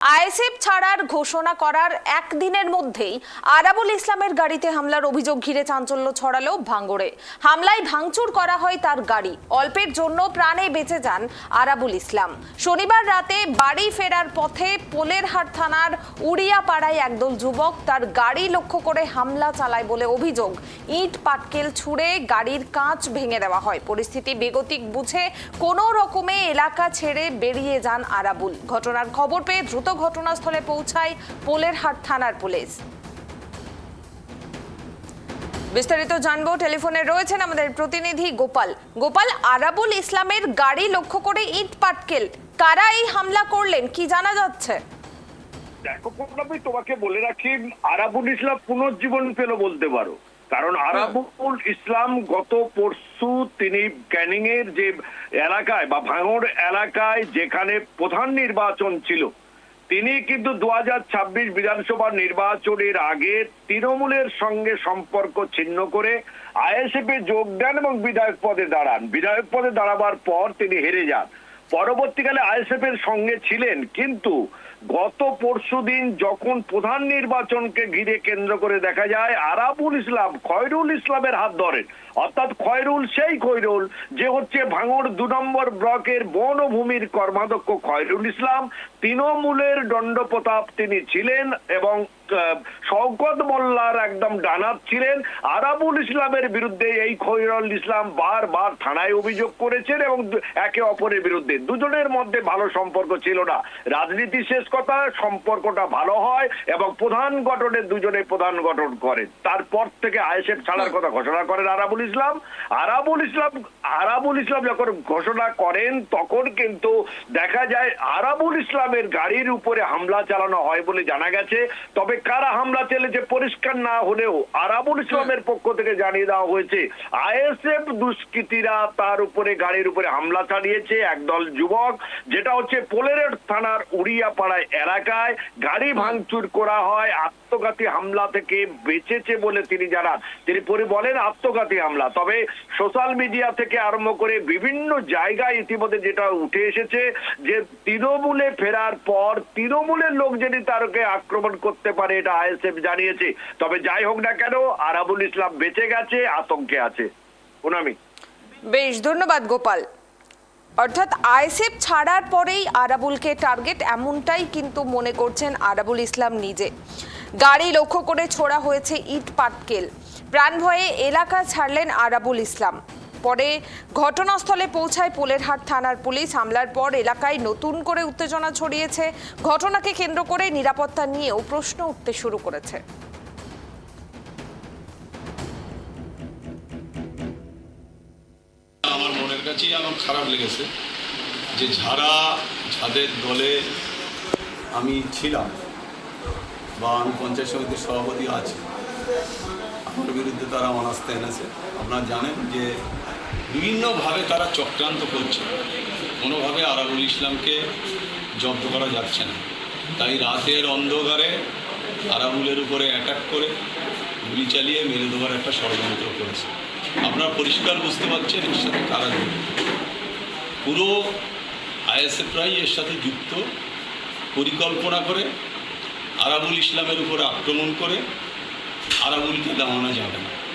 ISF ছাড়ার ঘোষণা করার একদিনের মধ্যেই আরাবুল ইসলামের গাড়িতে হামলার অভিযোগ ঘিরে চাঞ্চল্য ছড়ালো ভাঙড়ে। হামলায় ভাঙচুর করা হয় তার গাড়ি। অল্পের জন্য প্রাণে বেঁচে যান আরাবুল ইসলাম। শনিবার রাতে বাড়ি ফেরার পথে পোলেরহাট থানার উড়িয়াপাড়ায় একদল যুবক তার গাড়ি লক্ষ্য করে হামলা চালায় বলে অভিযোগ। ইট পাটকেল ছুঁড়ে গাড়ির কাঁচ ভেঙে দেওয়া হয়। পরিস্থিতি বেগতিক বুঝে কোনো রকমে এলাকা ছেড়ে বেরিয়ে যান আরাবুল। ঘটনার খবর পেয়ে দ্রুত ঘটনাস্থলে পৌঁছায় পোলেরহাট থানার পুলিশ। বিস্তারিত জানবো, টেলিফোনে রয়েছেন আমাদের প্রতিনিধি গোপাল। গোপাল, আরাবুল ইসলামের গাড়ি লক্ষ্য করে ইট পাটকেল, কারা এই হামলা করলেন কি জানা যাচ্ছে? দেখো, তোমাকে বলে রাখি, আরাবুল ইসলাম পুনর্জীবন পেল বলতে পারো। কারণ আরাবুল ইসলাম গত পরশু তিনি ক্যানিং এর যে এলাকায় বা ভাঙড় এলাকায় যেখানে প্রধান নির্বাচন ছিল, তিনি কিন্তু 2026 বিধানসভা নির্বাচনের আগে তৃণমূলের সঙ্গে সম্পর্ক ছিন্ন করে আইএসএফ এ যোগ দেন এবং বিধায়ক পদে দাঁড়ান। বিধায়ক পদে দাঁড়াবার পর তিনি হেরে যান। পরবর্তীকালে আইএসএফ এর সঙ্গে ছিলেন, কিন্তু গত পরশুদিন যখন প্রধান নির্বাচনকে ঘিরে কেন্দ্র করে দেখা যায় আরাবুল ইসলাম খয়রুল ইসলামের হাত ধরেন। অর্থাৎ খয়রুল সেই খয়রুল যে হচ্ছে ভাঙড় 2 নম্বর ব্লকের বনভূমির কর্মাধ্যক্ষ খয়রুল ইসলাম। তৃণমূলের দণ্ডপ্রতাপ তিনি ছিলেন এবং শওকত মোল্লার একদম ডানাত ছিলেন। আরাবুল ইসলামের বিরুদ্ধে এই খয়রুল ইসলাম বারবার থানায় অভিযোগ করেছেন এবং একে অপরের বিরুদ্ধে দুজনের মধ্যে ভালো সম্পর্ক ছিল না। রাজনীতি শেষ কথা, সম্পর্কটা ভালো হয় এবং প্রধান গঠনের দুজনে প্রধান গঠন করেন। তারপর থেকে আইএসএফ ছাড়ার কথা ঘোষণা করেন আরাবুল ইসলাম। আরাবুল ইসলাম যখন ঘোষণা করেন তখন কিন্তু দেখা যায় আরাবুল ইসলামের গাড়ির উপরে হামলা চালানো হয় বলে জানা গেছে। তবে কারা হামলা চালিয়েছে পরিষ্কার না হলেও আরাবুল ইসলামের পক্ষ থেকে জানিয়ে দেওয়া হয়েছে আইএসএফ দুষ্কৃতীরা তার উপরে গাড়ির উপরে হামলা চালিয়েছে একদল যুবক, যেটা হচ্ছে পোলেরহাট থানার উড়িয়াপাড়ায় এলাকায় গাড়ি ভাঙচুর করা হয়। আত্মঘাতী হামলা থেকে বেঁচেছে বলে তিনি জানান। তিনি বলেন আত্মঘাতী হামলা। তবে সোশ্যাল মিডিয়া থেকে আরম্ভ করে বিভিন্ন জায়গায় ইতিমধ্যে যেটা উঠে এসেছে যে তৃণমূলে ফেরার পর তৃণমূলের লোক যদি তারকে আক্রমণ করতে পারে এটা আইএসএফ জানিয়েছে। তবে যাই হোক না কেন, আরাবুল ইসলাম বেঁচে গেছে, আতঙ্কে আছে। পুনামি, বেশ, ধন্যবাদ গোপাল। অর্থাৎ আইএসএফ ছাড়ার পরেই আরাবুলকে টার্গেট, এমনটাই কিন্তু মনে করছেন আরাবুল ইসলাম নিজে। গাড়ি লক্ষ্য করে ছোড়া হয়েছে ইট পাটকেল। প্রাণ ভয়ে এলাকা ছাড়লেন আরাবুল ইসলাম। পরে ঘটনাস্থলে পৌঁছায় পোলেরহাট থানার পুলিশ। হামলার পর এলাকায় নতুন করে উত্তেজনা ছড়িয়েছে। ঘটনাকে কেন্দ্র করে নিরাপত্তা নিয়েও প্রশ্ন উঠতে শুরু করেছে। আমার মনের কাছেই আমার খারাপ লেগেছে যে যাদের দলে আমি ছিলাম বা আমি পঞ্চায়েত সমিতির সভাপতি আছি, আমার বিরুদ্ধে তারা অনাস্থা এনেছে। আপনারা জানেন যে বিভিন্নভাবে তারা চক্রান্ত করছে, কোনোভাবে আরাবুল ইসলামকে জব্দ করা যাচ্ছে না। তাই রাতের অন্ধকারে আরাবুলের উপরে অ্যাটাক করে গুলি চালিয়ে মেরে দেওয়ার একটা ষড়যন্ত্র করেছে। আপনারা পরিষ্কার বুঝতে পারছেন এর সাথে কারা যুক্ত। পুরো আইএসএফরাই এর সাথে যুক্ত। পরিকল্পনা করে আরাবুল ইসলামের উপরে আক্রমণ করে আরাবুলকে দামানো যাবে না।